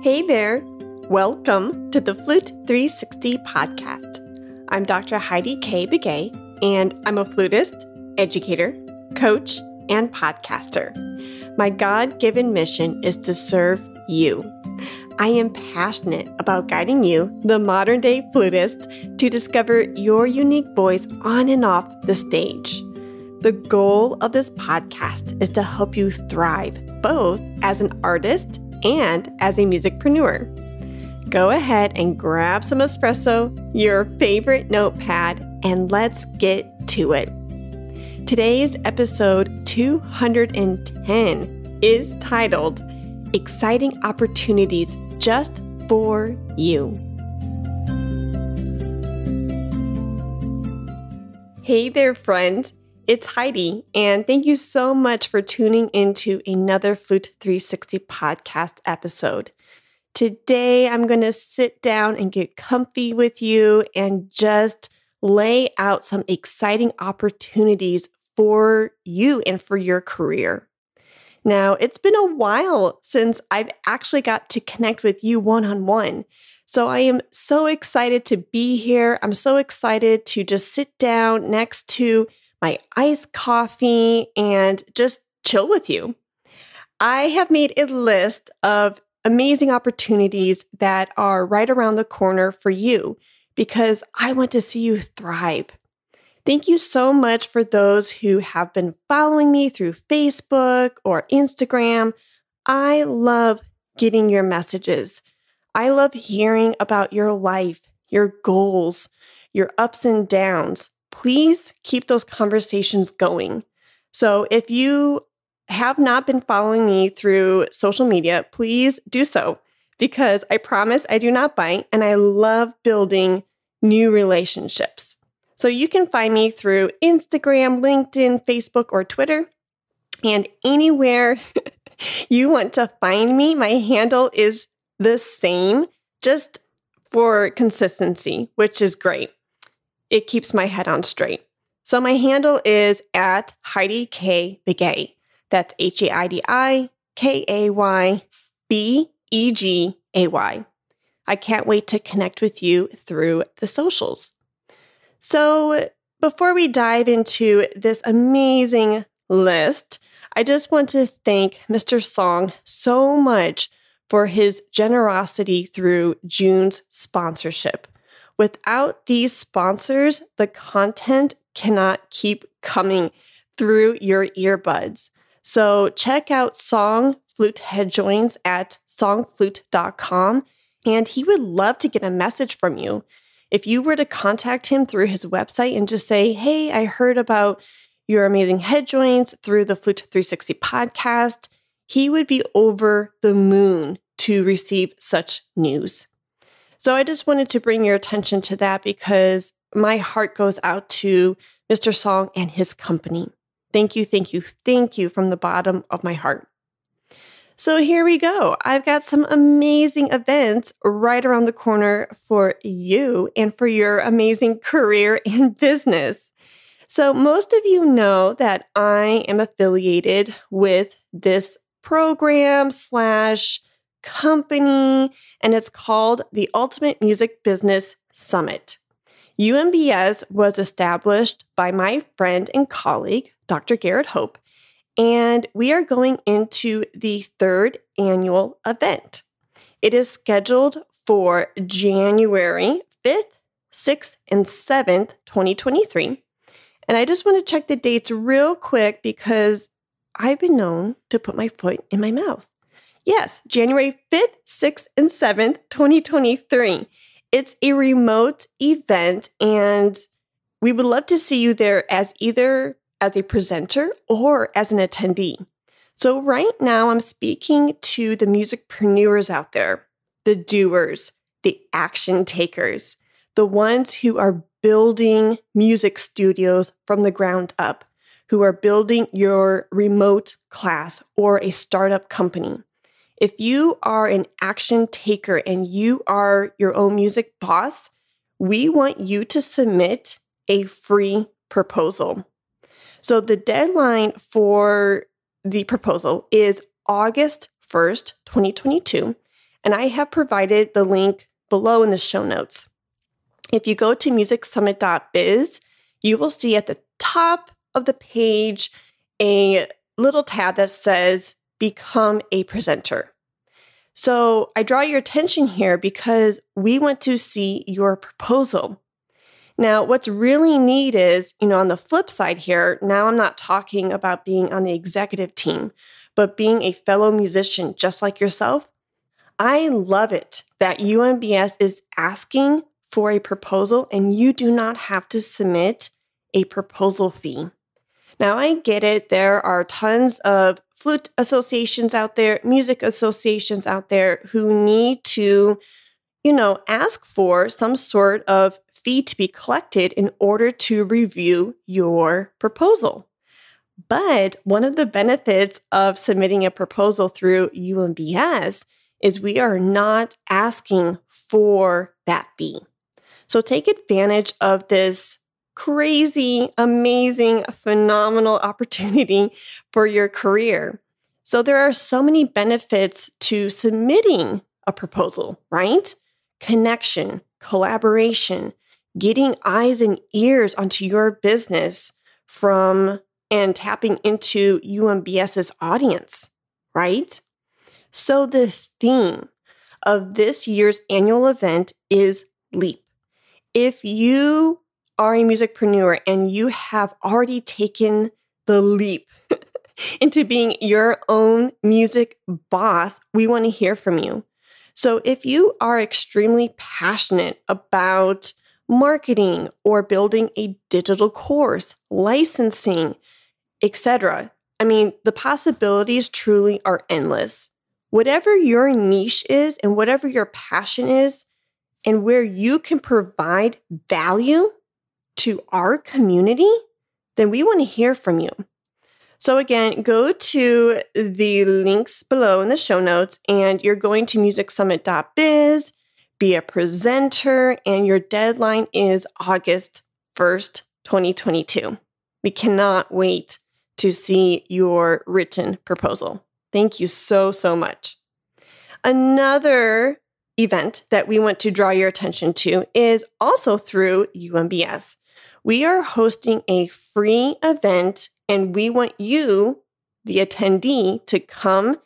Hey there! Welcome to the Flute 360 podcast. I'm Dr. Heidi K. Begay, and I'm a flutist, educator, coach, and podcaster. My God-given mission is to serve you. I am passionate about guiding you, the modern-day flutist, to discover your unique voice on and off the stage. The goal of this podcast is to help you thrive, both as an artist and as a musicpreneur. Go ahead and grab some espresso, your favorite notepad, and let's get to it. Today's episode 210 is titled Exciting Opportunities Just for You. Hey there, friend. It's Heidi, and thank you so much for tuning into another Flute 360 podcast episode. Today, I'm going to sit down and get comfy with you and just lay out some exciting opportunities for you and for your career. Now, it's been a while since I've actually got to connect with you one-on-one. So I am so excited to be here. I'm so excited to just sit down next to my iced coffee and just chill with you. I have made a list of amazing opportunities that are right around the corner for you because I want to see you thrive. Thank you so much for those who have been following me through Facebook or Instagram. I love getting your messages. I love hearing about your life, your goals, your ups and downs. Please keep those conversations going. So if you have not been following me through social media, please do so because I promise I do not bite and I love building new relationships. So you can find me through Instagram, LinkedIn, Facebook, or Twitter. And anywhere you want to find me, my handle is the same, just for consistency, which is great. It keeps my head on straight. So my handle is at Heidi K. Begay. That's HeidikayBegay. I can't wait to connect with you through the socials. So before we dive into this amazing list, I just want to thank Mr. Song so much for his generosity through June's sponsorship. Without these sponsors, the content cannot keep coming through your earbuds. So check out Song Flute Head Joins at songflute.com, and he would love to get a message from you. If you were to contact him through his website and just say, hey, I heard about your amazing head joints through the Flute 360 podcast, he would be over the moon to receive such news. So I just wanted to bring your attention to that because my heart goes out to Mr. Song and his company. Thank you, thank you, thank you from the bottom of my heart. So here we go. I've got some amazing events right around the corner for you and for your amazing career and business. So most of you know that I am affiliated with this program / company, and it's called the Ultimate Music Business Summit. UMBS was established by my friend and colleague, Dr. Garrett Hope, and we are going into the third annual event. It is scheduled for January 5th, 6th, and 7th, 2023. And I just want to check the dates real quick because I've been known to put my foot in my mouth. Yes, January 5th, 6th, and 7th, 2023. It's a remote event, and we would love to see you there as either as a presenter or as an attendee. So right now, I'm speaking to the musicpreneurs out there, the doers, the action takers, the ones who are building music studios from the ground up, who are building your remote class or a startup company. If you are an action taker and you are your own music boss, we want you to submit a free proposal. So the deadline for the proposal is August 1st, 2022, And I have provided the link below in the show notes. If you go to musicsummit.biz, you will see at the top of the page a little tab that says Become a Presenter. So I draw your attention here because we want to see your proposal. Now, what's really neat is, on the flip side here, now I'm not talking about being on the executive team, but being a fellow musician just like yourself. I love it that UMBS is asking for a proposal and you do not have to submit a proposal fee. Now, I get it. There are tons of flute associations out there, music associations out there who need to, ask for some sort of fee to be collected in order to review your proposal. But one of the benefits of submitting a proposal through UMBS is we are not asking for that fee. So take advantage of this crazy, amazing, phenomenal opportunity for your career. So there are so many benefits to submitting a proposal, right? Connection, collaboration, getting eyes and ears onto your business and tapping into UMBS's audience, right? So the theme of this year's annual event is Leap. If you are a musicpreneur and you have already taken the leap into being your own music boss, we want to hear from you. So if you are extremely passionate about marketing or building a digital course, licensing, etc., the possibilities truly are endless. Whatever your niche is and whatever your passion is, and where you can provide value to our community, then we want to hear from you. So again, go to the links below in the show notes, and you're going to musicsummit.biz, be a presenter, and your deadline is August 1st, 2022. We cannot wait to see your written proposal. Thank you so, so much. Another event that we want to draw your attention to is also through UMBS. We are hosting a free event, and we want you, the attendee, to come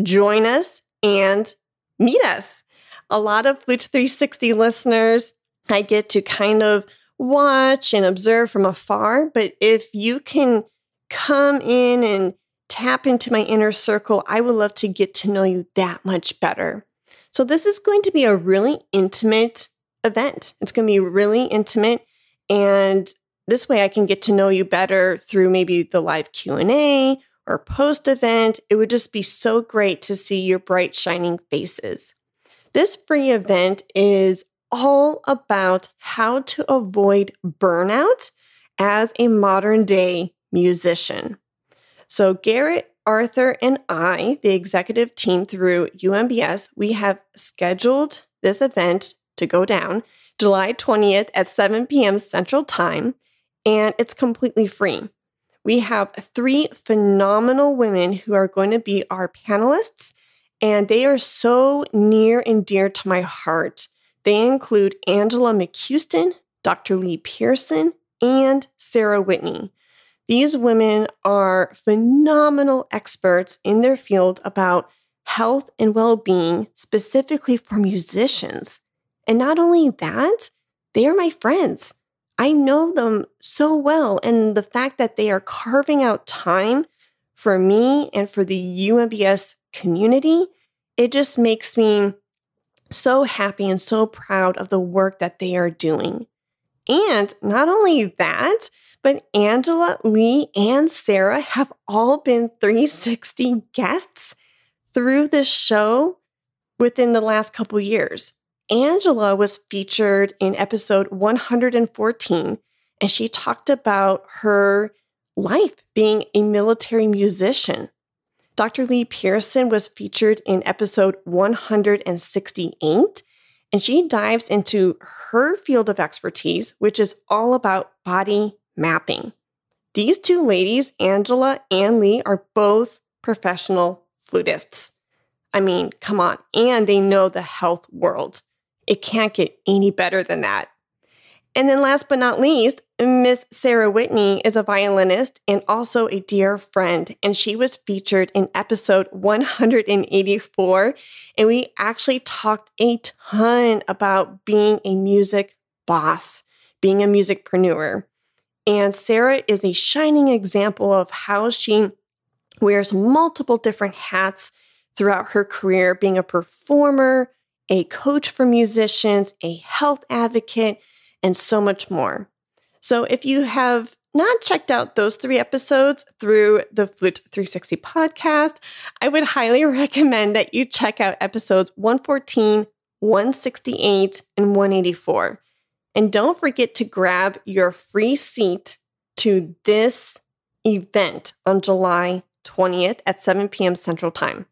join us and meet us. A lot of Flute 360 listeners, I get to kind of watch and observe from afar, but if you can come in and tap into my inner circle, I would love to get to know you that much better. So this is going to be a really intimate event. It's going to be really intimate, and this way I can get to know you better through maybe the live Q&A or post-event. It would just be so great to see your bright, shining faces. This free event is all about how to avoid burnout as a modern-day musician. So Garrett, Arthur, and I, the executive team through UMBS, we have scheduled this event to go down July 20th at 7 p.m. Central Time, and it's completely free. We have 3 phenomenal women who are going to be our panelists, and they are so near and dear to my heart. They include Angela McCuiston, Dr. Lee Pearson, and Sarah Whitney. These women are phenomenal experts in their field about health and well-being, specifically for musicians. And not only that, they are my friends. I know them so well, and the fact that they are carving out time for me and for the UMBS community, it just makes me so happy and so proud of the work that they are doing. And not only that, but Angela, Lee, and Sarah have all been 360 guests through this show within the last couple years. Angela was featured in episode 114, and she talked about her life being a military musician. Dr. Lee Pearson was featured in episode 168, and she dives into her field of expertise, which is all about body mapping. These 2 ladies, Angela and Lee, are both professional flutists. I mean, come on. And they know the health world. It can't get any better than that. And then last but not least, Miss Sarah Whitney is a violinist and also a dear friend. And she was featured in episode 184. And we actually talked a ton about being a music boss, being a musicpreneur. And Sarah is a shining example of how she wears multiple different hats throughout her career, being a performer, a coach for musicians, a health advocate, and so much more. So if you have not checked out those 3 episodes through the Flute 360 podcast, I would highly recommend that you check out episodes 114, 168, and 184. And don't forget to grab your free seat to this event on July 20th at 7 p.m. Central Time.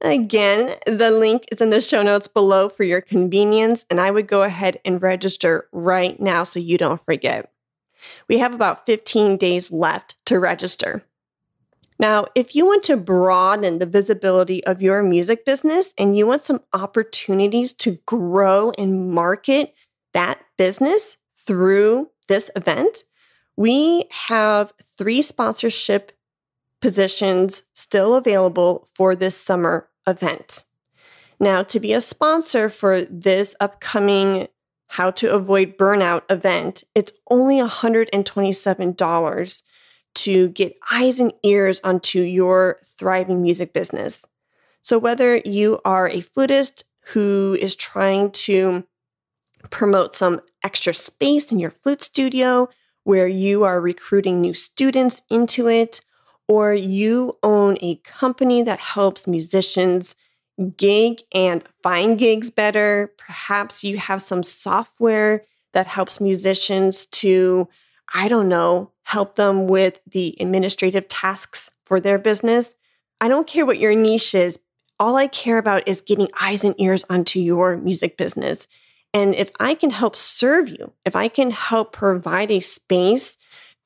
Again, the link is in the show notes below for your convenience, and I would go ahead and register right now so you don't forget. We have about 15 days left to register. Now, if you want to broaden the visibility of your music business and you want some opportunities to grow and market that business through this event, we have 3 sponsorship positions still available for this summer event. Now, to be a sponsor for this upcoming How to Avoid Burnout event, it's only $127 to get eyes and ears onto your thriving music business. So whether you are a flutist who is trying to promote some extra space in your flute studio, where you are recruiting new students into it, or you own a company that helps musicians gig and find gigs better. Perhaps you have some software that helps musicians to, help them with the administrative tasks for their business. I don't care what your niche is. All I care about is getting eyes and ears onto your music business. And if I can help serve you, if I can help provide a space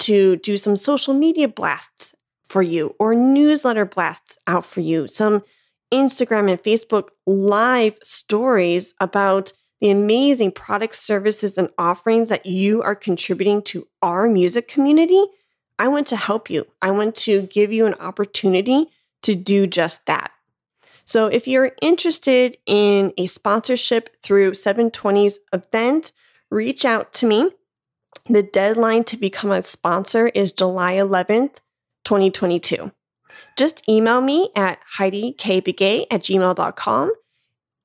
to do some social media blasts for you or newsletter blasts out for you, some Instagram and Facebook live stories about the amazing products, services, and offerings that you are contributing to our music community, I want to help you. I want to give you an opportunity to do just that. So if you're interested in a sponsorship through 720's event, reach out to me. The deadline to become a sponsor is July 11th, 2022. Just email me at heidikbegay@gmail.com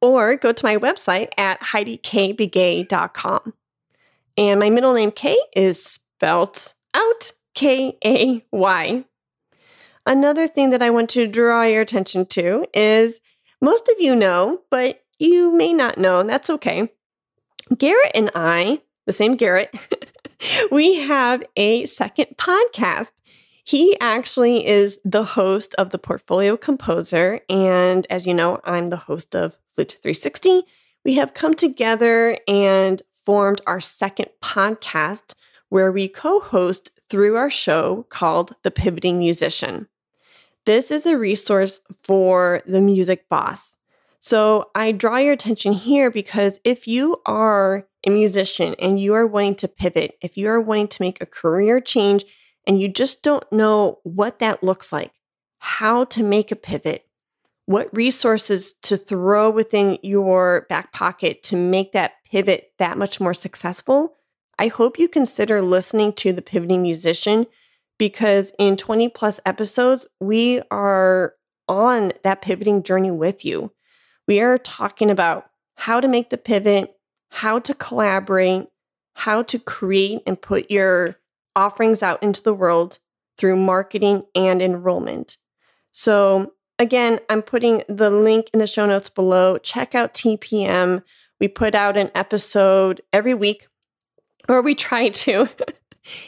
or go to my website at heidikbegay.com. And my middle name Kay is spelled out Kay. Another thing that I want to draw your attention to is most of you know, but you may not know, and that's okay. Garrett and I, the same Garrett, we have a second podcast. He actually is the host of The Portfolio Composer. And as you know, I'm the host of Flute 360. We have come together and formed our second podcast where we co-host through our show called The Pivoting Musician. This is a resource for the music boss. So I draw your attention here because if you are a musician and you are wanting to pivot, if you are wanting to make a career change and you just don't know what that looks like, how to make a pivot, what resources to throw within your back pocket to make that pivot that much more successful, I hope you consider listening to The Pivoting Musician, because in 20 plus episodes, we are on that pivoting journey with you. We are talking about how to make the pivot, how to collaborate, how to create and put your offerings out into the world through marketing and enrollment. So again, I'm putting the link in the show notes below. Check out TPM. We put out an episode every week, or we try to.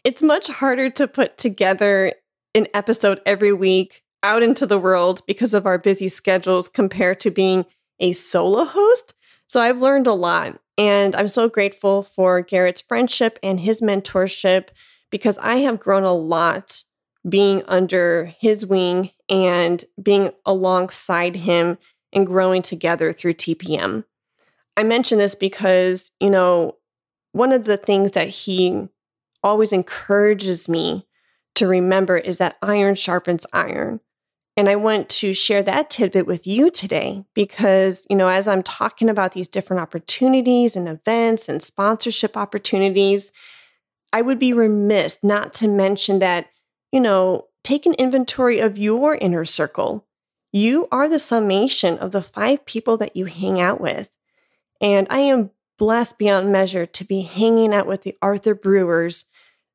It's much harder to put together an episode every week out into the world because of our busy schedules compared to being a solo host. So I've learned a lot, and I'm so grateful for Garrett's friendship and his mentorship because I have grown a lot being under his wing and being alongside him and growing together through TPM. I mention this because, one of the things that he always encourages me to remember is that iron sharpens iron. And I want to share that tidbit with you today because, as I'm talking about these different opportunities and events and sponsorship opportunities, I would be remiss not to mention that, take an inventory of your inner circle. You are the summation of the 5 people that you hang out with. And I am blessed beyond measure to be hanging out with the Arthur Brewers,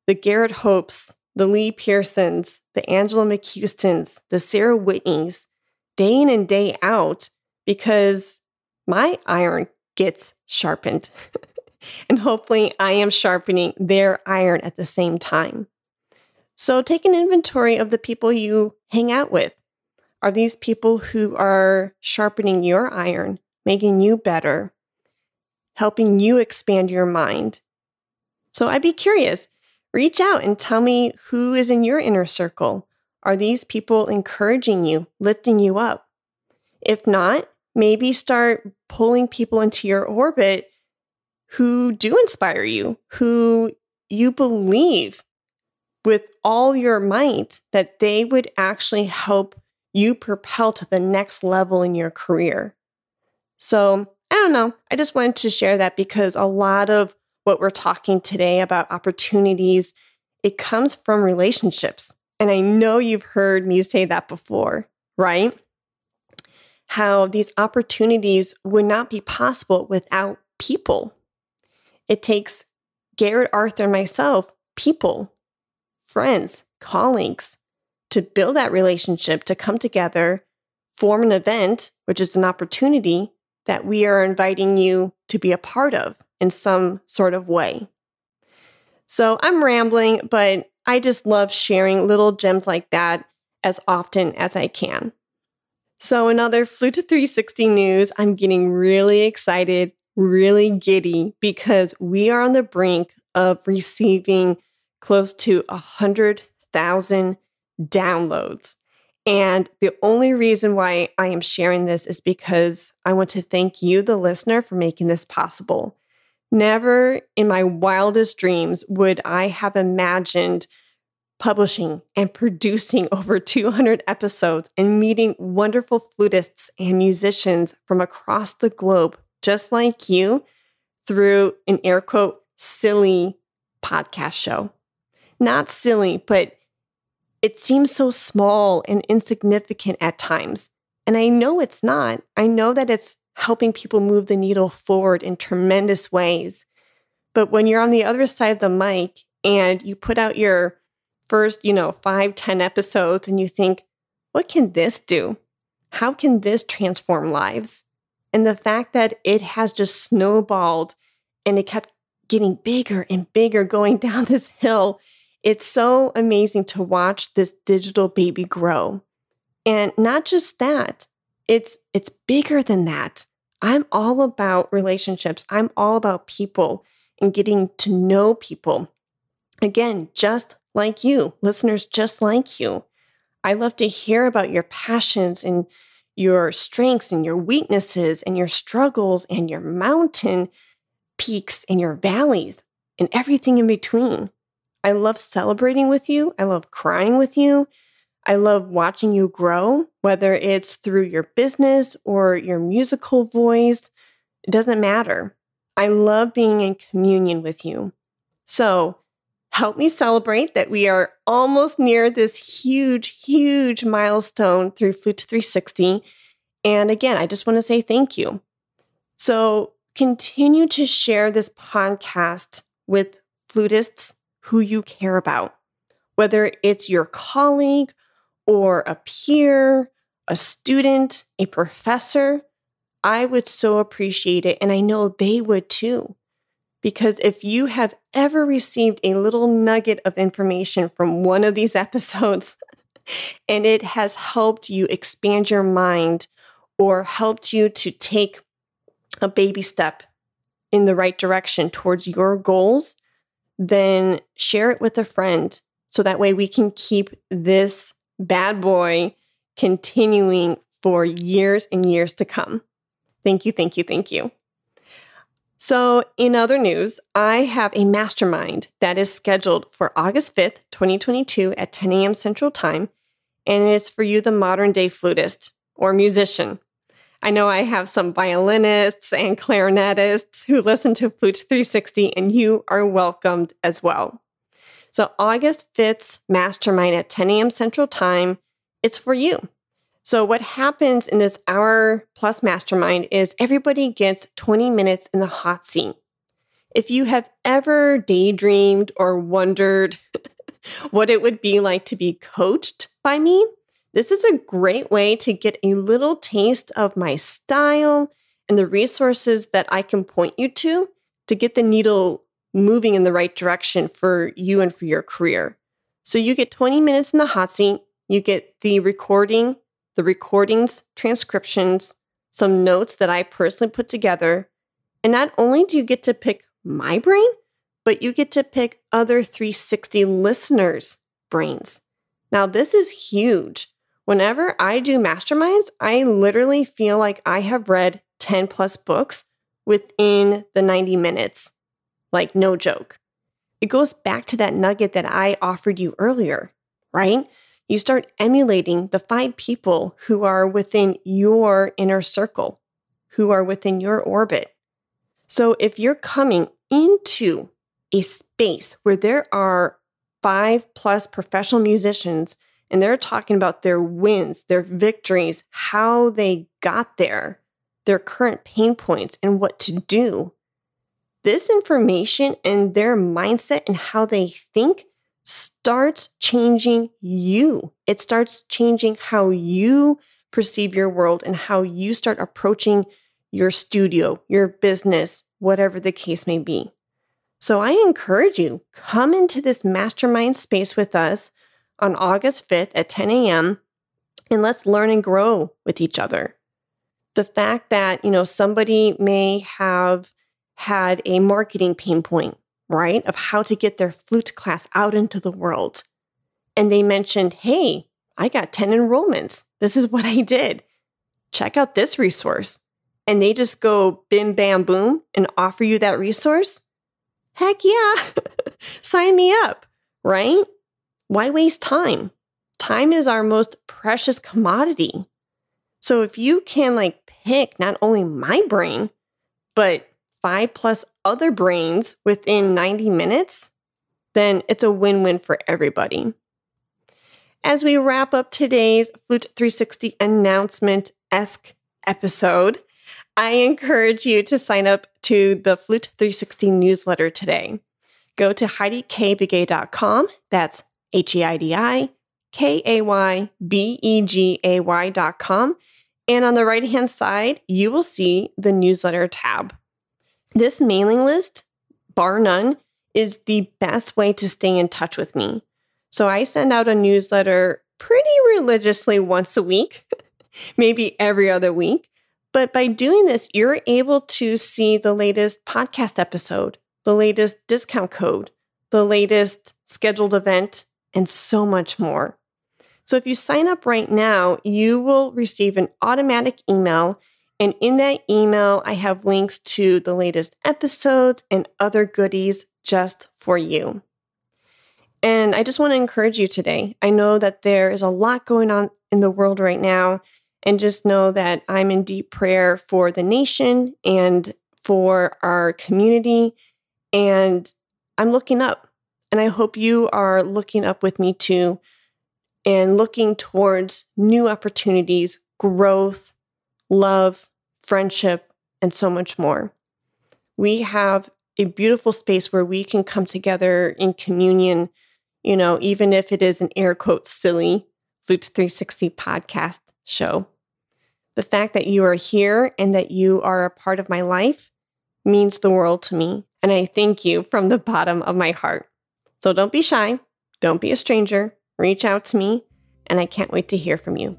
the Garrett Hopes, the Lee Pearsons, the Angela McCuistons, the Sarah Whitneys, day in and day out, because my iron gets sharpened. And hopefully I am sharpening their iron at the same time. So take an inventory of the people you hang out with. Are these people who are sharpening your iron, making you better, helping you expand your mind? So I'd be curious. Reach out and tell me who is in your inner circle. Are these people encouraging you, lifting you up? If not, maybe start pulling people into your orbit who do inspire you, who you believe with all your might that they would actually help you propel to the next level in your career. So I don't know. I just wanted to share that because a lot of what we're talking today about opportunities, it comes from relationships. And I know you've heard me say that before, right? How these opportunities would not be possible without people. It takes Garrett, Arthur, and myself, people, friends, colleagues, to build that relationship, to come together, form an event, which is an opportunity that we are inviting you to be a part of in some sort of way. So I'm rambling, but I just love sharing little gems like that as often as I can. So in other Flute 360 news, I'm getting really excited, really giddy, because we are on the brink of receiving close to 100,000 downloads. And the only reason why I am sharing this is because I want to thank you, the listener, for making this possible. Never in my wildest dreams would I have imagined publishing and producing over 200 episodes and meeting wonderful flutists and musicians from across the globe, just like you, through an air quote, silly podcast show. Not silly, but it seems so small and insignificant at times. And I know it's not. I know that it's helping people move the needle forward in tremendous ways. But when you're on the other side of the mic and you put out your first, 5, 10 episodes and you think, what can this do? How can this transform lives? And the fact that it has just snowballed and it kept getting bigger and bigger going down this hill, it's so amazing to watch this digital baby grow. And not just that, it's bigger than that. I'm all about relationships. I'm all about people and getting to know people. Again, just like you, listeners just like you. I love to hear about your passions and your strengths and your weaknesses and your struggles and your mountain peaks and your valleys and everything in between. I love celebrating with you. I love crying with you. I love watching you grow, whether it's through your business or your musical voice. It doesn't matter. I love being in communion with you. So help me celebrate that we are almost near this huge, huge milestone through Flute 360. And again, I just want to say thank you. So continue to share this podcast with flutists who you care about, whether it's your colleague or a peer, a student, a professor. I would so appreciate it, and I know they would too. Because if you have ever received a little nugget of information from one of these episodes and it has helped you expand your mind or helped you to take a baby step in the right direction towards your goals, then share it with a friend so that way we can keep this bad boy continuing for years and years to come. Thank you, thank you, thank you. So in other news, I have a mastermind that is scheduled for August 5th, 2022 at 10 a.m. Central Time, and it's for you, the modern day flutist or musician. I know I have some violinists and clarinetists who listen to Flute 360, and you are welcomed as well. So August 5th's mastermind at 10 a.m. Central Time, it's for you. So what happens in this hour plus mastermind is everybody gets 20 minutes in the hot seat. If you have ever daydreamed or wondered what it would be like to be coached by me, this is a great way to get a little taste of my style and the resources that I can point you to get the needle moving in the right direction for you and for your career. So you get 20 minutes in the hot seat, you get the recordings, transcriptions, some notes that I personally put together. And not only do you get to pick my brain, but you get to pick other 360 listeners' brains. Now, this is huge. Whenever I do masterminds, I literally feel like I have read 10 plus books within the 90 minutes. Like, no joke. It goes back to that nugget that I offered you earlier, right? You start emulating the 5 people who are within your inner circle, who are within your orbit. So if you're coming into a space where there are 5 plus professional musicians and they're talking about their wins, their victories, how they got there, their current pain points, and what to do, this information and their mindset and how they think starts changing you. It starts changing how you perceive your world and how you start approaching your studio, your business, whatever the case may be. So I encourage you, come into this mastermind space with us on August 5th at 10 a.m. and let's learn and grow with each other. The fact that, somebody may have had a marketing pain point, right, of how to get their flute class out into the world. And they mentioned, hey, I got 10 enrollments. This is what I did. Check out this resource. And they just go bim, bam, boom and offer you that resource. Heck yeah. Sign me up, right? Why waste time? Time is our most precious commodity. So if you can pick not only my brain, but 5 plus other brains within 90 minutes, then it's a win-win for everybody. As we wrap up today's Flute 360 announcement-esque episode, I encourage you to sign up to the Flute 360 newsletter today. Go to HeidiKBegay.com. That's HeidiKaybegay.com. And on the right-hand side, you will see the newsletter tab. This mailing list, bar none, is the best way to stay in touch with me. So I send out a newsletter pretty religiously once a week, maybe every other week. But by doing this, you're able to see the latest podcast episode, the latest discount code, the latest scheduled event, and so much more. So if you sign up right now, you will receive an automatic email. And in that email, I have links to the latest episodes and other goodies just for you. And I just want to encourage you today. I know that there is a lot going on in the world right now. And just know that I'm in deep prayer for the nation and for our community. And I'm looking up. And I hope you are looking up with me too and looking towards new opportunities, growth, love, friendship, and so much more. We have a beautiful space where we can come together in communion, even if it is an air quote silly Flute 360 podcast show. The fact that you are here and that you are a part of my life means the world to me. And I thank you from the bottom of my heart. So don't be shy. Don't be a stranger. Reach out to me. And I can't wait to hear from you.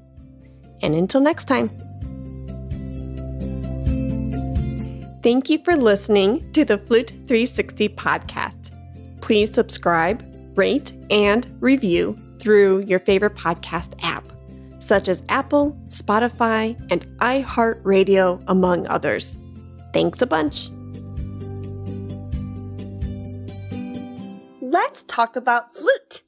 And until next time. Thank you for listening to the Flute 360 podcast. Please subscribe, rate, and review through your favorite podcast app. such as Apple, Spotify, and iHeartRadio, among others. Thanks a bunch. Let's talk about Flute.